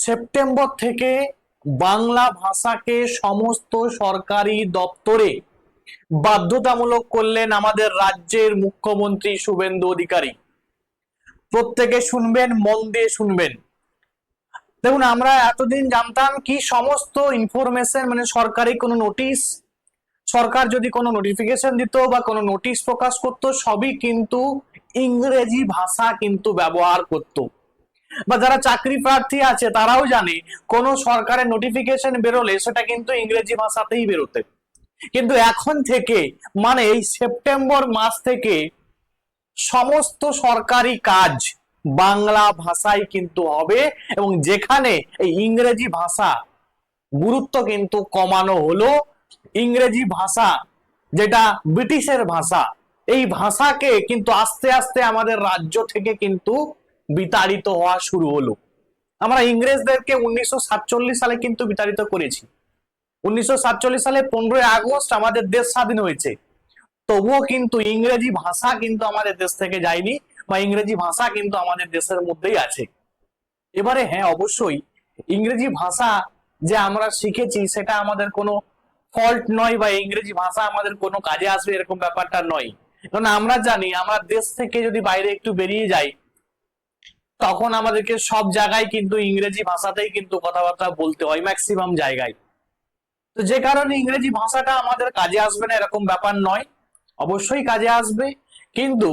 September থেকে বাংলা ভাষাকে সমস্ত সরকারি দপ্তরে বাধ্যতামূলক করলেন আমাদের রাজ্যের মুখ্যমন্ত্রী শুভেন্দু অধিকারী। প্রত্যেকে শুনবেন, মন দিয়ে শুনবেন। দেখুন, আমরা এতদিন জানতাম কি সমস্ত ইনফরমেশন মানে সরকারি কোনো নোটিশ, সরকার যদি কোনো নোটিফিকেশন দিত বা কোনো নোটিশ প্রকাশ করত, সবই কিন্তু ইংরেজি ভাষা কিন্তু ব্যবহার করত। বা যারা চাকরি প্রার্থী আছে তারাও জানে কোন সরকারের নোটিফিকেশন বেরোলে সেটা কিন্তু ইংরেজি ভাষাতেই বেরোতে। কিন্তু এখন থেকে মানে এই সেপ্টেম্বর মাস থেকে সমস্ত সরকারি কাজ বাংলা ভাষায় কিন্তু হবে, এবং যেখানে এই ইংরেজি ভাষা গুরুত্ব কিন্তু কমানো হলো। ইংরেজি ভাষা যেটা ব্রিটিশের ভাষা, এই ভাষাকে কিন্তু আস্তে আস্তে আমাদের রাজ্য থেকে কিন্তু বিতাড়িত হওয়া শুরু হলো। আমরা ইংরেজদেরকে 1947 সালে কিন্তু বিতাড়িত করেছি। 1947 সালে 15ই আগস্ট আমাদের দেশ স্বাধীন হয়েছে। তবুও কিন্তু ইংরেজি ভাষা কিন্তু আমাদের দেশ থেকে যায়নি, বা ইংরেজি ভাষা কিন্তু আমাদের দেশের মধ্যেই আছে। এবারে হ্যাঁ, অবশ্যই ইংরেজি ভাষা যে আমরা শিখেছি সেটা আমাদের কোনো ফল্ট নয়, বা ইংরেজি ভাষা আমাদের কোনো কাজে আসবে এরকম ব্যাপারটা নয়। কারণ আমরা জানি আমরা দেশ থেকে যদি বাইরে একটু বেরিয়ে যাই তখন আমাদেরকে সব জায়গায় কিন্তু ইংরেজি ভাষাতেই কিন্তু কথাবার্তা বলতে হয় ম্যাক্সিমাম জায়গায়। তো যে কারণে ইংরেজি ভাষাটা আমাদের কাজে আসবে না এরকম ব্যাপার নয়, অবশ্যই কাজে আসবে। কিন্তু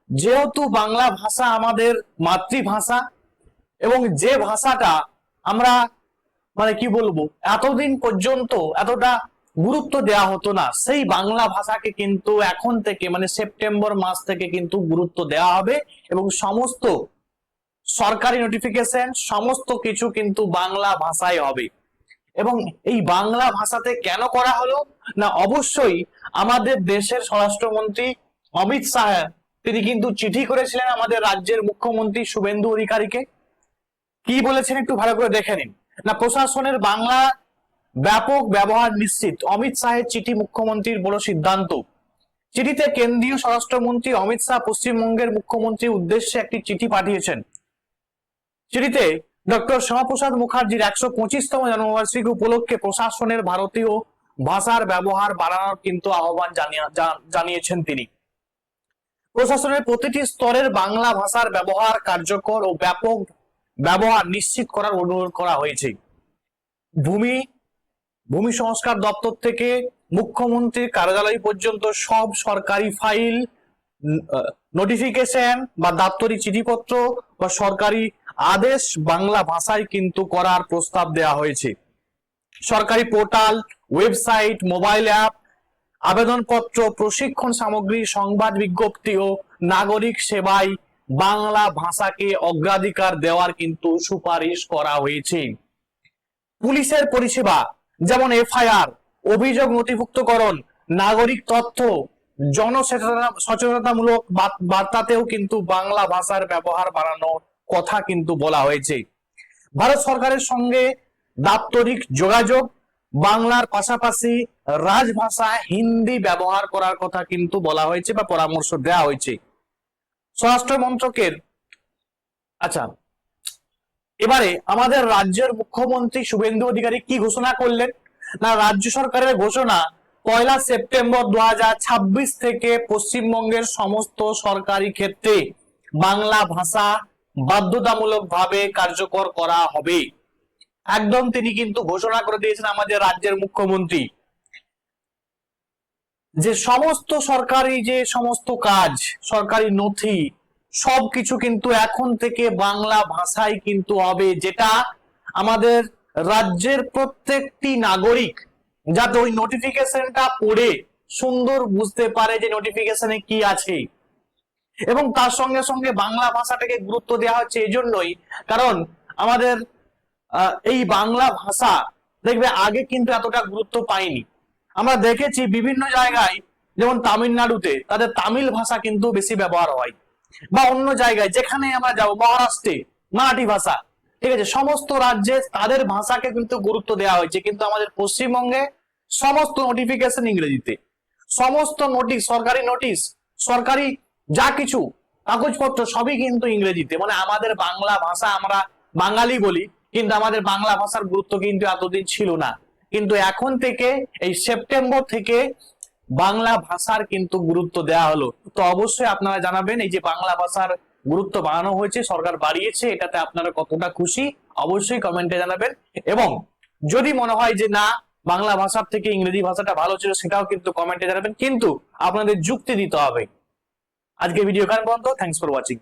যেহেতু বাংলা ভাষা আমাদের মাতৃভাষা, এবং যে ভাষাটা আমরা মানে কি বলবো এতদিন পর্যন্ত এতটা গুরুত্ব দেওয়া হতো না, সেই বাংলা ভাষাকে কিন্তু এখন থেকে মানে সেপ্টেম্বর মাস থেকে কিন্তু গুরুত্ব দেওয়া হবে, এবং সমস্ত সরকারি নোটিফিকেশন সমস্ত কিছু কিন্তু বাংলা ভাষায় হবে। এবং এই বাংলা ভাষাতে কেন করা হলো না, অবশ্যই আমাদের দেশের স্বরাষ্ট্রমন্ত্রী অমিত শাহ তিনি কিন্তু চিঠি করেছিলেন আমাদের রাজ্যের মুখ্যমন্ত্রী শুভেন্দু অধিকারীকে। কি বলেছেন একটু ভালো করে দেখে নিন। না, প্রশাসনের বাংলা ব্যাপক ব্যবহার নিশ্চিত, অমিত শাহের চিঠি মুখ্যমন্ত্রীর বড় সিদ্ধান্ত। চিঠিতে কেন্দ্রীয় স্বরাষ্ট্রমন্ত্রী অমিত শাহ পশ্চিমবঙ্গের মুখ্যমন্ত্রীর উদ্দেশ্যে একটি চিঠি পাঠিয়েছেন। চিঠিতে ডক্টর শ্যামাপ্রসাদ মুখার্জির 125তম জন্মবার্ষিকী উপলক্ষে প্রশাসনের ভারতীয় ভাষার ব্যবহার বাড়ানোর কিন্তু আহ্বান জানিয়েছেন তিনি। প্রশাসনের প্রতিটি স্তরের বাংলা ভাষার ব্যবহার কার্যকর ও ব্যাপক ব্যবহার নিশ্চিত করার অনুরোধ করা হয়েছে। ভূমি সংস্কার দপ্তর থেকে মুখ্যমন্ত্রীর কার্যালয় পর্যন্ত সব সরকারি ফাইল, নোটিফিকেশন বা দাপ্তরিক চিঠিপত্র বা সরকারি আদেশ বাংলা ভাষায় কিন্তু করার প্রস্তাব দেওয়া হয়েছে। সরকারি পোর্টাল, ওয়েবসাইট, মোবাইল অ্যাপ, আবেদনপত্র, প্রশিক্ষণ সামগ্রী, সংবাদ বিজ্ঞপ্তি ও নাগরিক সেবায় বাংলা ভাষাকে অগ্রাধিকার দেওয়ার কিন্তু সুপারিশ করা হয়েছে। পুলিশের পরিষেবা যেমন এফআইআর, অভিযোগ নথিভুক্তকরণ, নাগরিক তথ্য, জনসচেতনতামূলক বার্তাতেও কিন্তু বাংলা ভাষার ব্যবহার বাড়ানোর কথা কিন্তু বলা হয়েছে। ভারত সরকারের সঙ্গে দাপ্তরিক যোগাযোগ, বাংলার পাশাপাশি রাজভাষা হিন্দি ব্যবহার করার কথা কিন্তু বলা হয়েছে বা পরামর্শ দেওয়া হয়েছে স্বরাষ্ট্র মন্ত্রকের। আচ্ছা, এবারে আমাদের রাজ্যের মুখ্যমন্ত্রী শুভেন্দু অধিকারী কি ঘোষণা করলেন না, রাজ্য সরকারের ঘোষণা 1 সেপ্টেম্বর 2026 থেকে পশ্চিমবঙ্গের সমস্ত সরকারি ক্ষেত্রে বাংলা ভাষা বাধ্যতামূলকভাবে কার্যকর করা হবে। একদম তিনি কিন্তু ঘোষণা করে দিয়েছেন আমাদের রাজ্যের মুখ্যমন্ত্রী যে সমস্ত সরকারি যে সমস্ত কাজ, সরকারি নথি সবকিছু কিন্তু এখন থেকে বাংলা ভাষায় কিন্তু হবে, যেটা আমাদের রাজ্যের প্রত্যেকটি নাগরিক যাতে ওই নোটিফিকেশনটা পড়ে সুন্দর বুঝতে পারে যে নোটিফিকেশনে কি আছে। এবং তার সঙ্গে সঙ্গে বাংলা ভাষাটাকে গুরুত্ব দেওয়া হচ্ছে এই জন্যই কারণ আমাদের এই বাংলা ভাষা দেখবে আগে কিন্তু এতটা গুরুত্ব পায়নি। আমরা দেখেছি বিভিন্ন জায়গায়, যেমন তামিলনাড়ুতে তাদের তামিল ভাষা কিন্তু বেশি ব্যবহার হয়, বা অন্য জায়গায় যেখানে আমরা যাবো মহারাষ্ট্রে মারাঠি ভাষা, ঠিক আছে, সমস্ত রাজ্যে তাদের ভাষাকে কিন্তু গুরুত্ব দেওয়া হয়েছে। কিন্তু আমাদের পশ্চিমবঙ্গে সমস্ত নোটিফিকেশন ইংরেজিতে, সমস্ত নোটিশ, সরকারি নোটিশ, সরকারি যা কিছু কাগজপত্র সবই কিন্তু ইংরেজিতে। মানে আমাদের বাংলা ভাষা, আমরা বাঙালি বলি কিন্তু আমাদের বাংলা ভাষার গুরুত্ব কিন্তু এতদিন ছিল না, কিন্তু এখন থেকে এই সেপ্টেম্বর থেকে বাংলা ভাষার কিন্তু গুরুত্ব দেওয়া হলো। তো অবশ্যই আপনারা জানাবেন এই যে বাংলা ভাষার গুরুত্ব বাড়ানো হয়েছে, সরকার বাড়িয়েছে, এটাতে আপনারা কতটা খুশি অবশ্যই কমেন্টে জানাবেন। এবং যদি মনে হয় যে না বাংলা ভাষার থেকে ইংরেজি ভাষাটা ভালো ছিল, সেটাও কিন্তু কমেন্টে জানাবেন, কিন্তু আপনাদের যুক্তি দিতে হবে। আজকে ভিডিও এখানে পর্যন্ত। Thanks for watching.